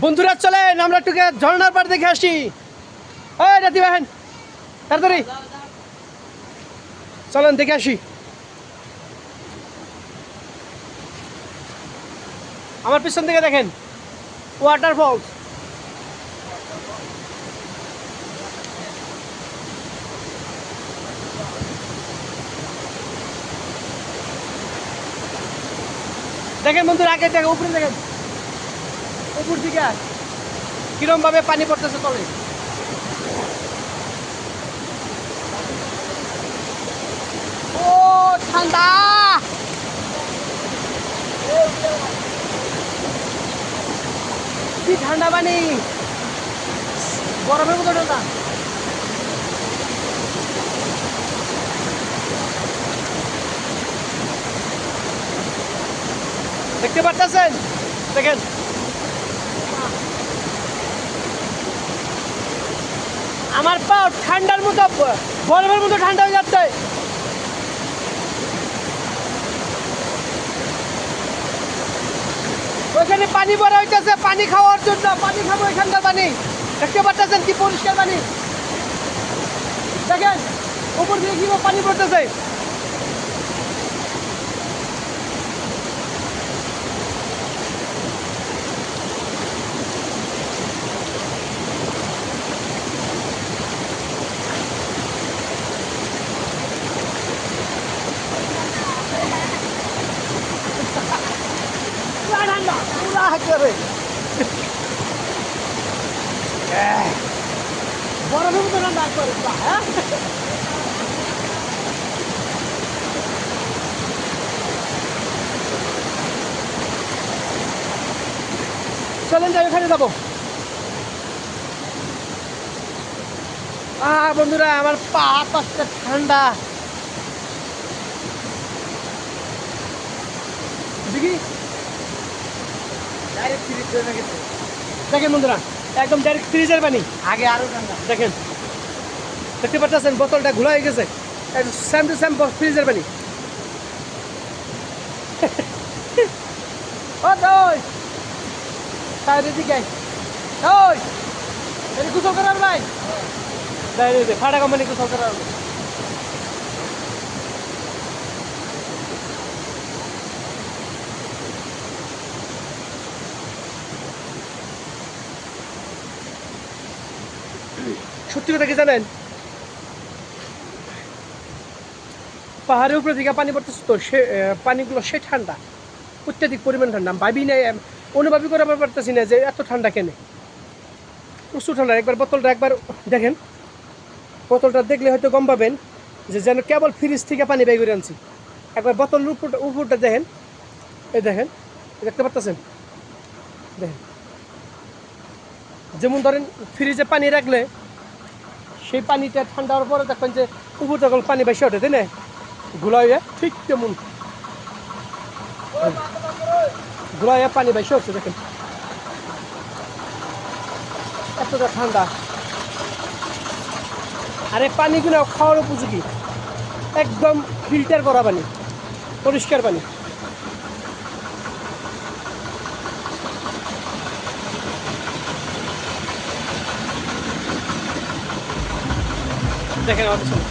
বন্ধুরা চলেন আমরা একটু ঝর্ণার পাড় দেখে আসি। ওই রাতি বাহেন তাড়াতাড়ি চলেন দেখে আসি। আমার পিছন থেকে দেখেন ওয়াটারফলস। দেখেন বন্ধুরা আগে দেখেন উপরে দেখেন উপর দিকে কিরম ভাবে পানি পড়তেছে তলে। ও ঠান্ডা কি ঠান্ডা পানি বরফের মতো ঠান্ডা। দেখতে পাচ্ছেন দেখেন আমার পা ঠান্ডার মতো বরফের মতো ঠান্ডা হয়ে যাচ্ছে। ওইখানে পানি ভরা হইতেছে পানি খাওয়ার জন্য, পানি খাবো এখানকার পানি। দেখতে পাচ্ছেন কি পরিষ্কার পানি, দেখেন উপর দিয়ে কি পানি পড়তেছে। বরফের মতো ঠান্ডা করে হ্যাঁ। চলেন যাই ওখানে যাবো। বন্ধুরা আমার পা পাশটা ঠান্ডা দেখি দেখেন বন্ধুরা একদম ডাইরেক্ট ফ্রিজের পানি। আগে আরো ঠান্ডা দেখেন দেখতে পাচ্ছেন বোতলটা ঘোলা হয়ে গেছে সেম টু সেম ফ্রিজের পানি। ও দই তাই দিকে ওই এর গোসল করার ভাই দে ফাটা কোম্পানি গোসল করার। সত্যি কথা কি জানেন, পাহাড়ের উপরে দিকে পানি পড়তেছে তো সে পানিগুলো সে ঠান্ডা, অত্যাধিক পরিমাণ ঠান্ডা। ভাবি নাই অনুভবই করে পারতেছি না যে এত ঠান্ডা কেনে, প্রচুর ঠান্ডা। একবার বোতলটা একবার দেখেন, বোতলটা দেখলে হয়তো গম পাবেন যে যেন কেবল ফ্রিজ থেকে পানি বের করে আনছি। একবার বোতলের উপরটা দেখেন, এই দেখেন দেখতে পাচ্ছেন, দেখেন যেমন ধরেন ফ্রিজে পানি রাখলে সেই পানিটা ঠান্ডা হওয়ার পরে দেখবেন যে উপর তখন পানি বেশি ওঠে, তাই না, ঘুলাইয়া ঠিক তেমন ঘুলাইয়া পানি বেশি হচ্ছে। দেখেন এতটা ঠান্ডা, আর এই পানিগুলো খাওয়ার উপযোগী, একদম ফিল্টার করা পানি, পরিষ্কার পানি। দেখেন আমার পিছনে